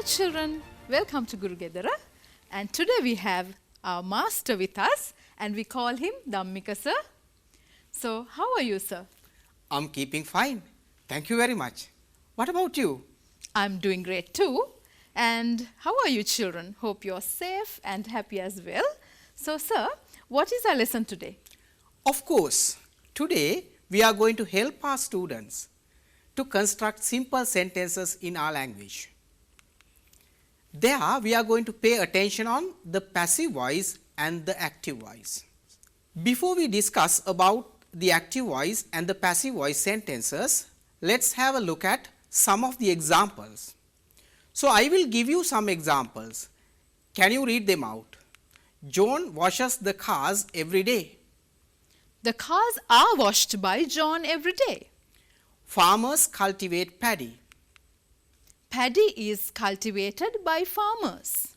children, welcome to Guru Gedara, and today we have our master with us and we call him Dhammika sir. So, how are you, sir? I'm keeping fine. Thank you very much. What about you? I'm doing great too. And how are you, children? Hope you're safe and happy as well. So, sir, what is our lesson today? Of course, today we are going to help our students to construct simple sentences in our language. There we are going to pay attention on the passive voice and the active voice. Before we discuss about the active voice and the passive voice sentences, let's have a look at some of the examples. So, I will give you some examples. Can you read them out? John washes the cars every day. The cars are washed by John every day. Farmers cultivate paddy. Paddy is cultivated by farmers.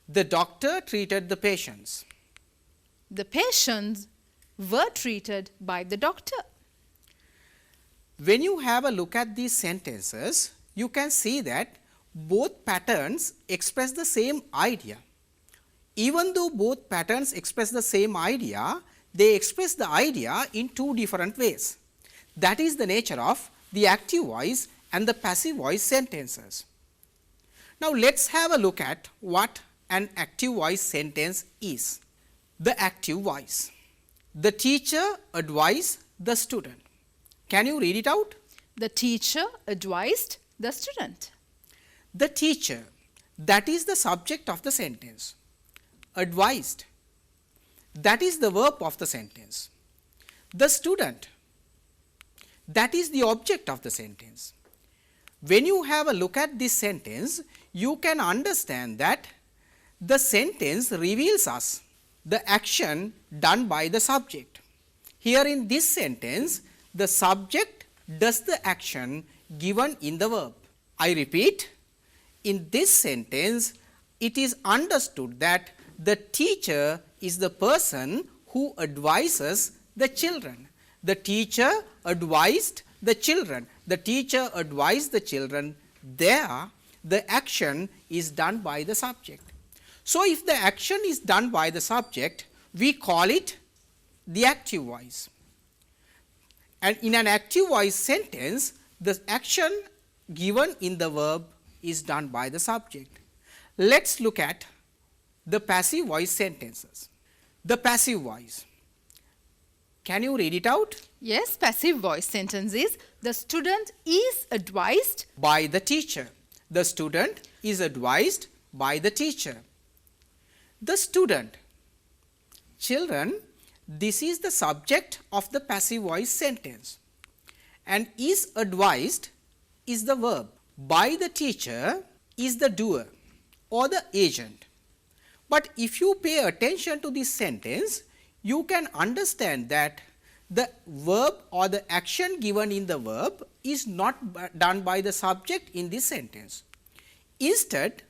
The doctor treated the patients. The patients were treated by the doctor. When you have a look at these sentences, you can see that both patterns express the same idea. Even though both patterns express the same idea, they express the idea in two different ways. That is the nature of the active voice and the passive voice sentences. Now, let us have a look at what an active voice sentence is. The active voice. The teacher advised the student. Can you read it out? The teacher advised the student. The teacher, that is the subject of the sentence. Advised, that is the verb of the sentence. The student, that is the object of the sentence. When you have a look at this sentence, you can understand that the sentence reveals us the action done by the subject. Here in this sentence, the subject does the action given in the verb. I repeat, in this sentence, it is understood that the teacher is the person who advises the children. The teacher advised the children. The teacher advised the children. There, the action is done by the subject. So, if the action is done by the subject, we call it the active voice. And in an active voice sentence, the action given in the verb is done by the subject. Let us look at the passive voice sentences. The passive voice. Can you read it out? Yes, passive voice sentence is the student is advised by the teacher. The student is advised by the teacher. The student. Children, this is the subject of the passive voice sentence, and is advised is the verb. By the teacher is the doer or the agent. But if you pay attention to this sentence, you can understand that the verb or the action given in the verb is not done by the subject in this sentence. Instead,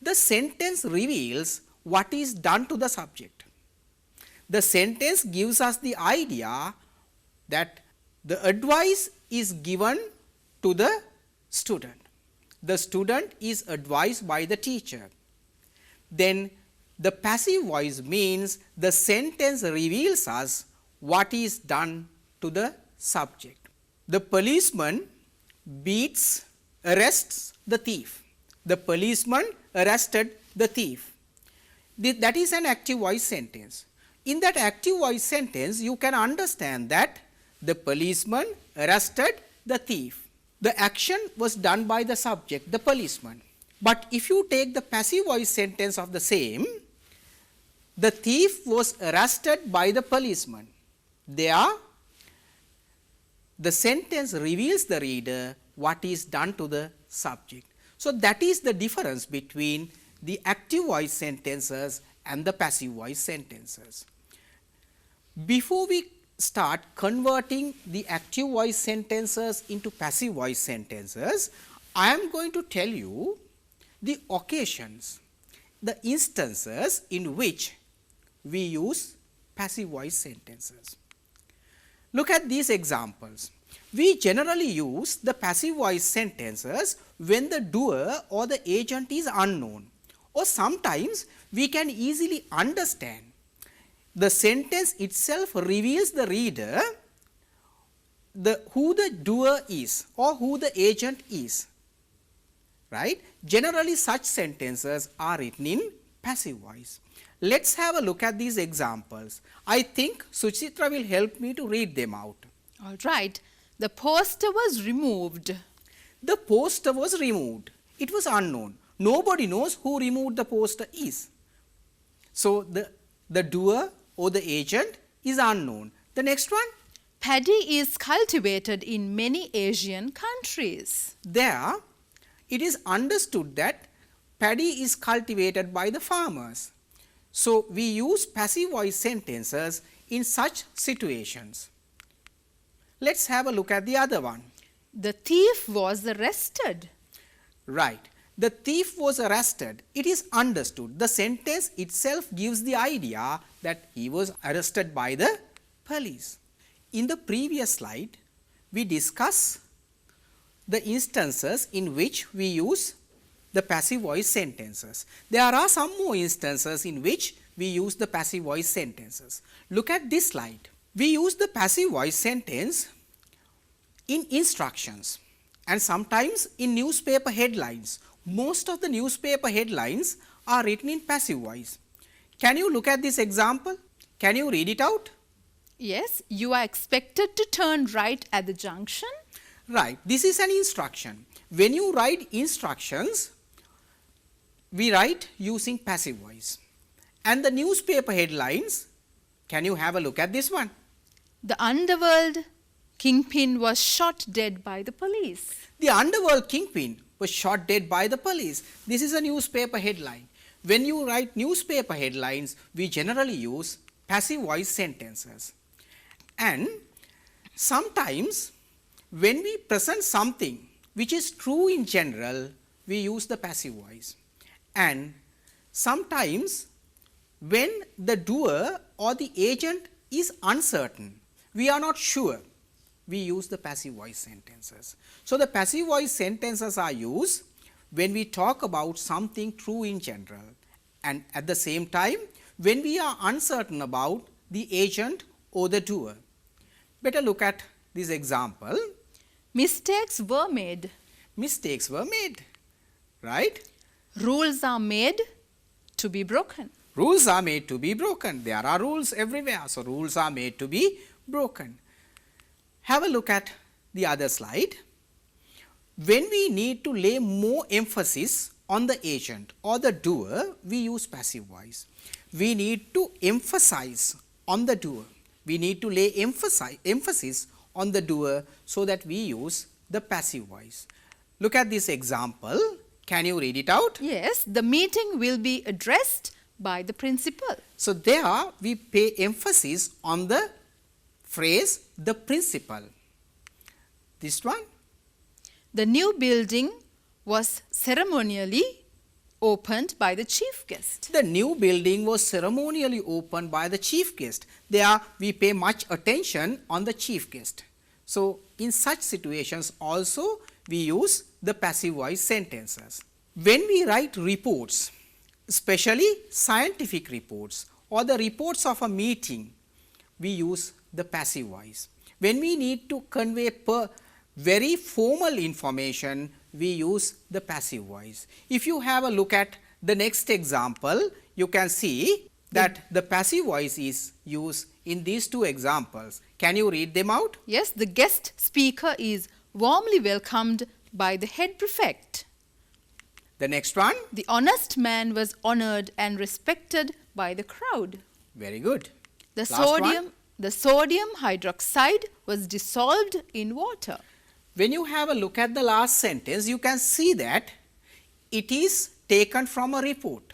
the sentence reveals what is done to the subject. The sentence gives us the idea that the advice is given to the student. The student is advised by the teacher. Then the passive voice means the sentence reveals us what is done to the subject. The policeman beats, arrests the thief. The policeman arrested the thief. That is an active voice sentence. In that active voice sentence, you can understand that the policeman arrested the thief. The action was done by the subject, the policeman. But if you take the passive voice sentence of the same, the thief was arrested by the policeman. There, the sentence reveals the reader what is done to the subject. So, that is the difference between the active voice sentences and the passive voice sentences. Before we start converting the active voice sentences into passive voice sentences, I am going to tell you the occasions, the instances in which we use passive voice sentences. Look at these examples. We generally use the passive voice sentences when the doer or the agent is unknown, or sometimes we can easily understand the sentence itself reveals the reader who the doer is or who the agent is, right. Generally such sentences are written in passive voice. Let us have a look at these examples. I think Suchitra will help me to read them out. All right. The poster was removed. The poster was removed. It was unknown. Nobody knows who removed the poster is. So, the doer or the agent is unknown. The next one. Paddy is cultivated in many Asian countries. There, it is understood that paddy is cultivated by the farmers. So, we use passive voice sentences in such situations. Let us have a look at the other one. The thief was arrested. Right. The thief was arrested. It is understood. The sentence itself gives the idea that he was arrested by the police. In the previous slide, we discussed the instances in which we use the passive voice sentences. There are some more instances in which we use the passive voice sentences. Look at this slide. We use the passive voice sentence in instructions and sometimes in newspaper headlines. Most of the newspaper headlines are written in passive voice. Can you look at this example? Can you read it out? Yes, you are expected to turn right at the junction. Right. This is an instruction. When you write instructions, we write using passive voice. And the newspaper headlines, can you have a look at this one? The underworld kingpin was shot dead by the police. The underworld kingpin was shot dead by the police. This is a newspaper headline. When you write newspaper headlines, we generally use passive voice sentences. And sometimes when we present something which is true in general, we use the passive voice. And sometimes when the doer or the agent is uncertain, we are not sure, we use the passive voice sentences. So, the passive voice sentences are used when we talk about something true in general, and at the same time when we are uncertain about the agent or the doer. Better look at this example. Mistakes were made. Mistakes were made, right? Rules are made to be broken. Rules are made to be broken. There are rules everywhere. So, rules are made to be broken. Have a look at the other slide. When we need to lay more emphasis on the agent or the doer, we use passive voice. We need to emphasize on the doer. We need to lay emphasis on the doer, so that we use the passive voice. Look at this example. Can you read it out? Yes, the meeting will be addressed by the principal. So, there we pay emphasis on the phrase the principal. This one. The new building was ceremonially opened by the chief guest. The new building was ceremonially opened by the chief guest. There we pay much attention on the chief guest. So, in such situations also we use the passive voice sentences. When we write reports, especially scientific reports or the reports of a meeting, we use the passive voice. When we need to convey very formal information, we use the passive voice. If you have a look at the next example, you can see that the passive voice is used in these two examples. Can you read them out? Yes, the guest speaker is warmly welcomed by the head prefect. The next one. The honest man was honored and respected by the crowd. Very good. The Last sodium hydroxide was dissolved in water. When you have a look at the last sentence, you can see that it is taken from a report.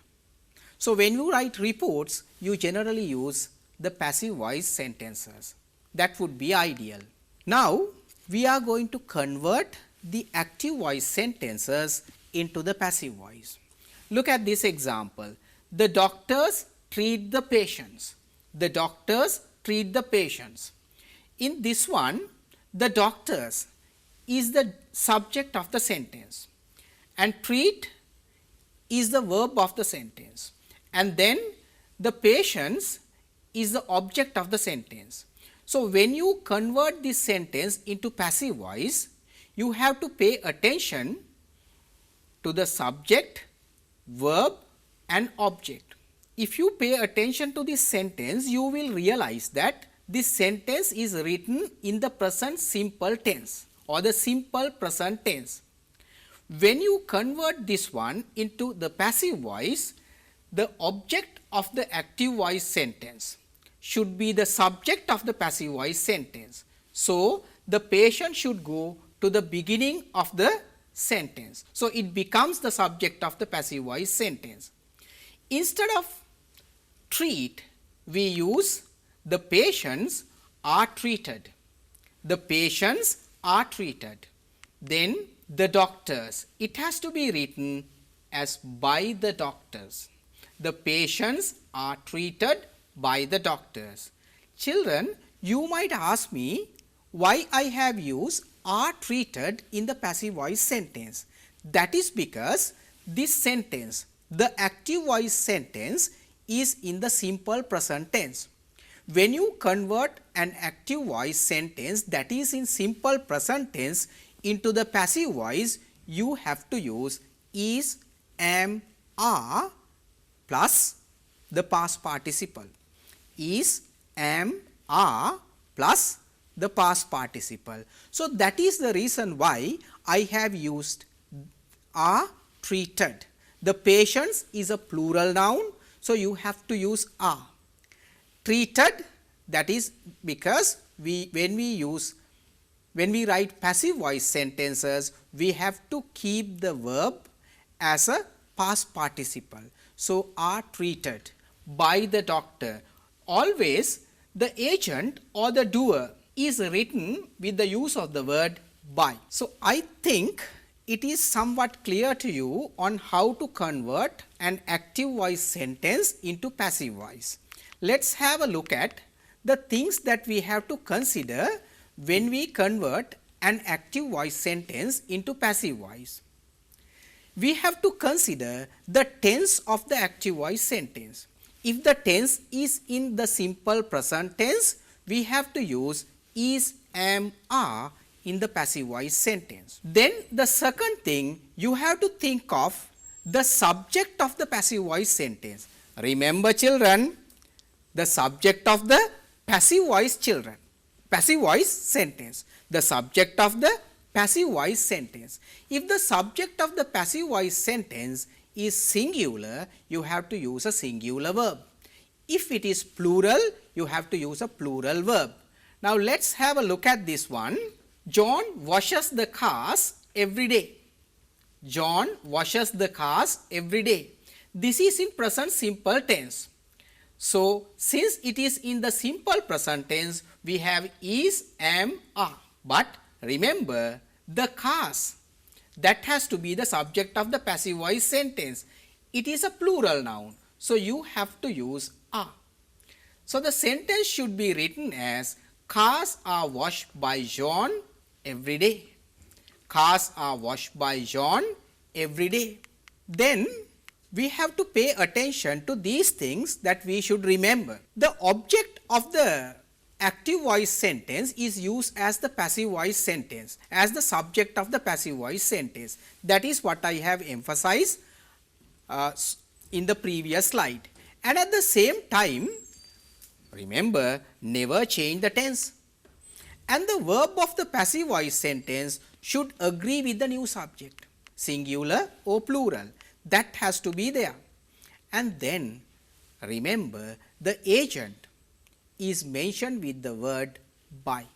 So, when you write reports, you generally use the passive voice sentences. That would be ideal. Now, we are going to convert the active voice sentences into the passive voice. Look at this example. The doctors treat the patients. The doctors treat the patients. In this one, the doctors is the subject of the sentence and treat is the verb of the sentence, and then the patients is the object of the sentence. So, when you convert this sentence into passive voice, you have to pay attention to the subject, verb and object. If you pay attention to this sentence, you will realize that this sentence is written in the present simple tense or the simple present tense. When you convert this one into the passive voice, the object of the active voice sentence should be the subject of the passive voice sentence. So, the patient should go to the beginning of the sentence. So, it becomes the subject of the passive voice sentence. Instead of treat, we use the patients are treated. The patients are treated. Then the doctors, it has to be written as by the doctors. The patients are treated by the doctors. Children, you might ask me why I have used are treated in the passive voice sentence. That is because this sentence, the active voice sentence, is in the simple present tense. When you convert an active voice sentence that is in simple present tense into the passive voice, you have to use is, am, are plus the past participle. Is, am, are plus the past participle. So, that is the reason why I have used are treated. The patients is a plural noun. So, you have to use are. Treated, that is because when we write passive voice sentences, we have to keep the verb as a past participle. So, are treated by the doctor. Always the agent or the doer is written with the use of the word by. So, I think it is somewhat clear to you on how to convert an active voice sentence into passive voice. Let us have a look at the things that we have to consider when we convert an active voice sentence into passive voice. We have to consider the tense of the active voice sentence. If the tense is in the simple present tense, we have to use is, am, are in the passive voice sentence. Then the second thing, you have to think of the subject of the passive voice sentence. Remember children, the subject of the passive voice sentence, the subject of the passive voice sentence. If the subject of the passive voice sentence is singular, you have to use a singular verb. If it is plural, you have to use a plural verb. Now, let us have a look at this one. John washes the cars every day. John washes the cars every day. This is in present simple tense. So, since it is in the simple present tense, we have is, am, are. But remember, the cars, that has to be the subject of the passive voice sentence. It is a plural noun. So, you have to use are. So, the sentence should be written as cars are washed by John every day. Cars are washed by John every day. Then, we have to pay attention to these things that we should remember. The object of the active voice sentence is used as the passive voice sentence, as the subject of the passive voice sentence. That is what I have emphasized in the previous slide. And at the same time, remember, never change the tense. And the verb of the passive voice sentence should agree with the new subject, singular or plural. That has to be there. And then remember, the agent is mentioned with the word by.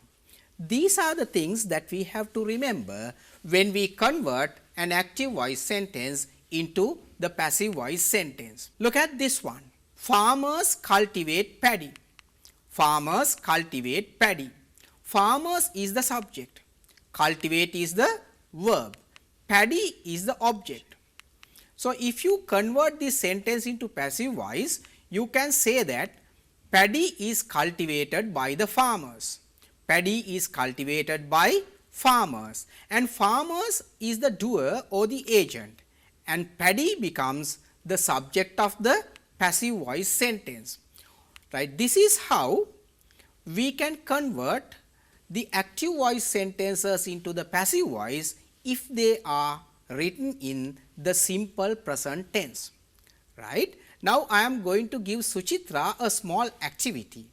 These are the things that we have to remember when we convert an active voice sentence into the passive voice sentence. Look at this one. Farmers cultivate paddy. Farmers cultivate paddy. Farmers is the subject. Cultivate is the verb. Paddy is the object. So, if you convert this sentence into passive voice, you can say that paddy is cultivated by the farmers. paddy is cultivated by farmers, and farmers is the doer or the agent, and paddy becomes the subject of the passive voice sentence. Right. This is how we can convert the active voice sentences into the passive voice if they are written in the simple present tense. Right. Now, I am going to give Suchitra a small activity.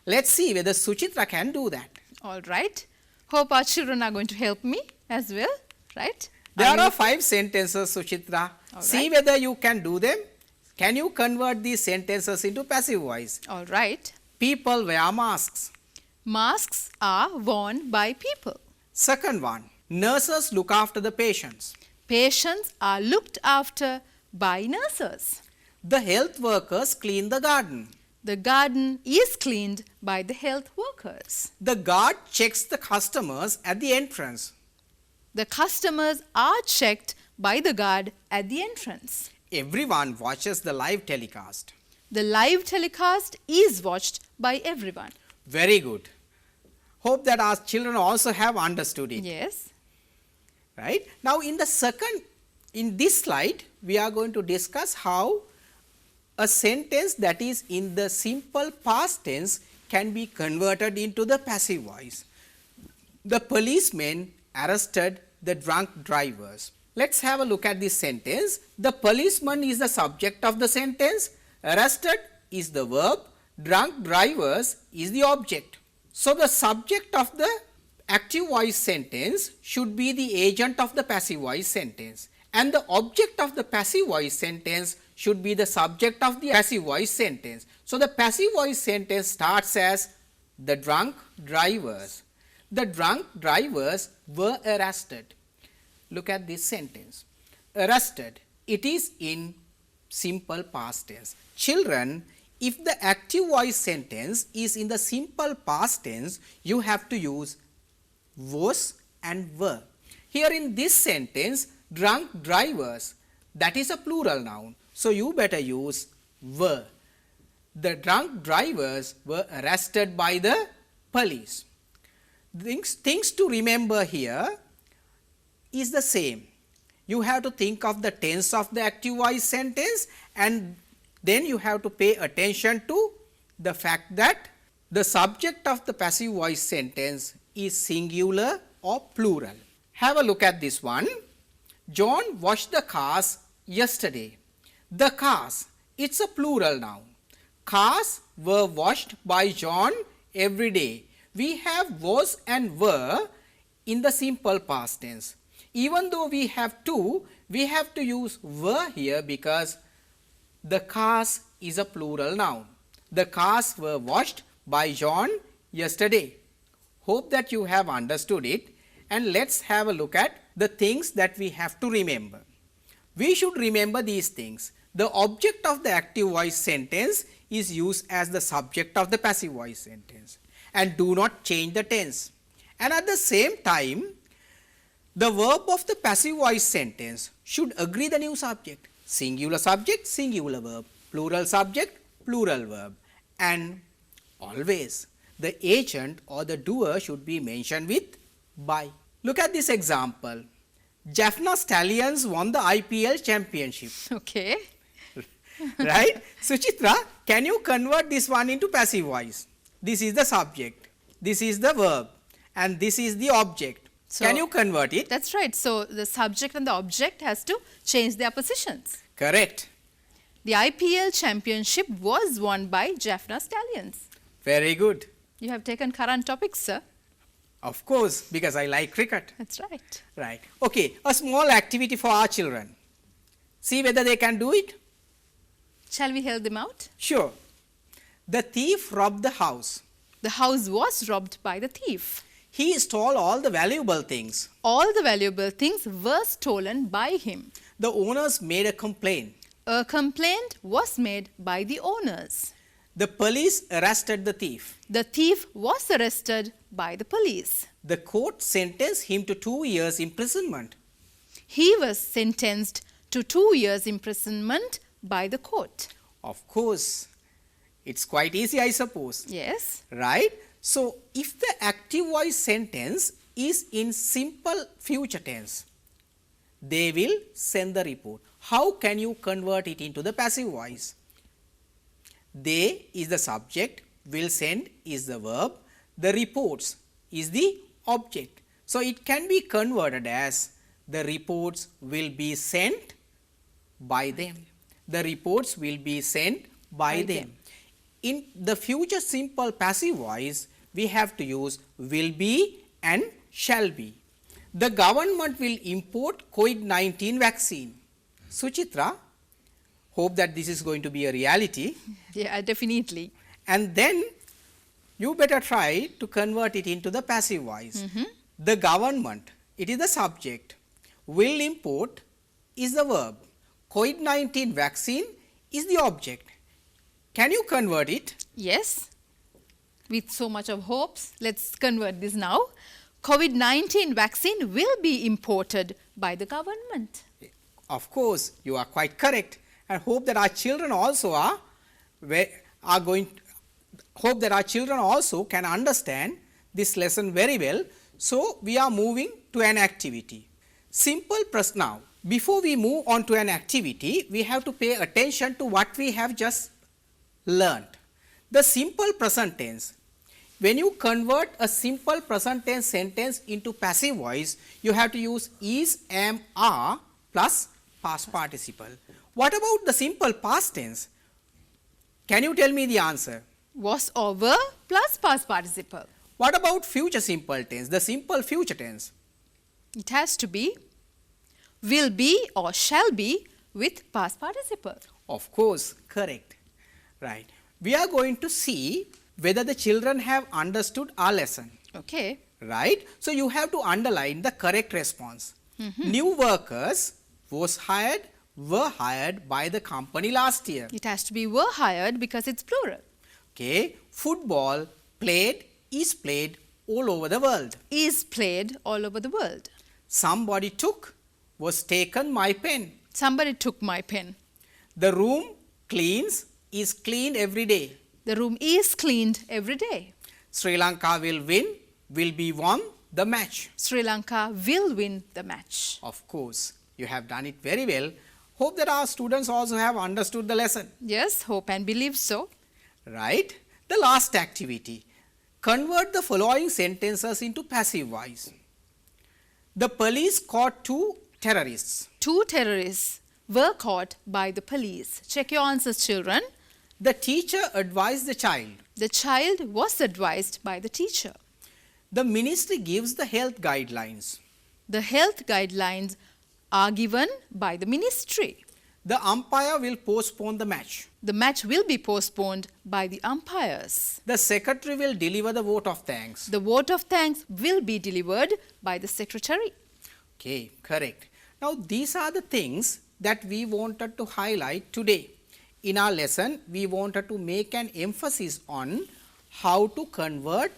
Let's see whether Suchitra can do that. All right. Hope our children are going to help me as well, right? There are 5 sentences, Suchitra. See whether you can do them. Can you convert these sentences into passive voice? All right. People wear masks. Masks are worn by people. Second one, nurses look after the patients. Patients are looked after by nurses. The health workers clean the garden. The garden is cleaned by the health workers. The guard checks the customers at the entrance. The customers are checked by the guard at the entrance. Everyone watches the live telecast. The live telecast is watched by everyone. Very good. Hope that our children also have understood it. Yes. Right. Now, in this slide, we are going to discuss how a sentence that is in the simple past tense can be converted into the passive voice. The policemen arrested the drunk drivers. Let's have a look at this sentence. The policeman is the subject of the sentence, arrested is the verb, drunk drivers is the object. So, the subject of the active voice sentence should be the agent of the passive voice sentence, and the object of the passive voice sentence should be the subject of the passive voice sentence. So, the passive voice sentence starts as the drunk drivers. The drunk drivers were arrested. Look at this sentence. Arrested. It is in simple past tense. Children, if the active voice sentence is in the simple past tense, you have to use was and were. Here in this sentence, drunk drivers, that is a plural noun. So, you better use were. The drunk drivers were arrested by the police. Things to remember here is the same. You have to think of the tense of the active voice sentence, and then you have to pay attention to the fact that the subject of the passive voice sentence is singular or plural. Have a look at this one. John washed the cars yesterday. The cars, it's a plural noun. Cars were washed by John every day. We have was and were in the simple past tense. Even though we have two, we have to use were here because the cars is a plural noun. The cars were washed by John yesterday. Hope that you have understood it, and let's have a look at the things that we have to remember. We should remember these things. The object of the active voice sentence is used as the subject of the passive voice sentence, and do not change the tense. And at the same time, the verb of the passive voice sentence should agree the new subject. Singular subject, singular verb, plural subject, plural verb, and always the agent or the doer should be mentioned with by. Look at this example. Jaffna Stallions won the IPL championship. Okay. Right? Suchitra, can you convert this one into passive voice? This is the subject, this is the verb, and this is the object. So, can you convert it? That's right. So, the subject and the object has to change their positions. Correct. The IPL championship was won by Jaffna Stallions. Very good. You have taken current topics, sir. Of course, because I like cricket. That's right. Right. Okay, a small activity for our children. See whether they can do it. Shall we help them out? Sure. The thief robbed the house. The house was robbed by the thief. He stole all the valuable things. All the valuable things were stolen by him. The owners made a complaint. A complaint was made by the owners. The police arrested the thief. The thief was arrested by the police. The court sentenced him to 2 years imprisonment. He was sentenced to 2 years imprisonment by the court. Of course, it's quite easy, I suppose. Yes. Right? So, if the active voice sentence is in simple future tense, they will send the report. How can you convert it into the passive voice? They is the subject, will send is the verb, the reports is the object. So, it can be converted as the reports will be sent by them. The reports will be sent by them. In the future simple passive voice, we have to use will be and shall be. The government will import COVID-19 vaccine. Suchitra, hope that this is going to be a reality. Yeah, definitely. And then you better try to convert it into the passive voice. The government, it is the subject. Will import is the verb. COVID-19 vaccine is the object. Can you convert it? Yes. With so much of hopes, let's convert this now. COVID-19 vaccine will be imported by the government. Of course, you are quite correct, and hope that our children also hope that our children also can understand this lesson very well. So, we are moving to an activity. Simple now. Before we move on to an activity, we have to pay attention to what we have just learned. The simple present tense. When you convert a simple present tense sentence into passive voice, you have to use is, am, are plus past participle. What about the simple past tense? Can you tell me the answer? Was or were plus past participle. What about future simple tense, the simple future tense? It has to be will be or shall be with past participle. Of course, correct. Right. We are going to see whether the children have understood our lesson. Okay. Right. So, you have to underline the correct response. New workers were hired by the company last year. It has to be were hired because it's plural. Okay. Football is played all over the world. Is played all over the world. Somebody was taken my pen. Somebody took my pen. The room is cleaned every day. The room is cleaned every day. Sri Lanka will be won the match. Sri Lanka will win the match. Of course, you have done it very well. Hope that our students also have understood the lesson. Yes, hope and believe so. Right. The last activity. Convert the following sentences into passive voice. The police caught 2 terrorists. 2 terrorists were caught by the police. Check your answers, children. The teacher advised the child. The child was advised by the teacher. The ministry gives the health guidelines. The health guidelines are given by the ministry. The umpire will postpone the match. The match will be postponed by the umpires. The secretary will deliver the vote of thanks. The vote of thanks will be delivered by the secretary. Okay, correct. Now, these are the things that we wanted to highlight today. In our lesson, we wanted to make an emphasis on how to convert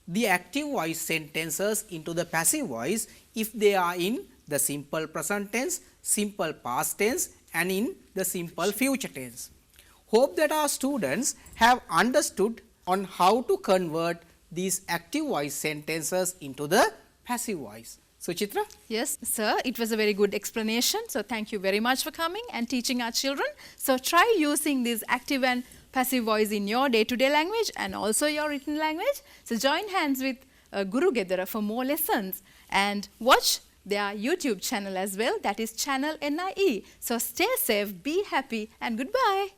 the active voice sentences into the passive voice if they are in the simple present tense, simple past tense and in the simple future tense. Hope that our students have understood on how to convert these active voice sentences into the passive voice. Suchitra? Yes, sir, it was a very good explanation. So, thank you very much for coming and teaching our children. So, try using this active and passive voice in your day-to-day language and also your written language. So, join hands with Guru Gedara for more lessons and watch their YouTube channel as well, that is Channel NIE. So, stay safe, be happy and goodbye.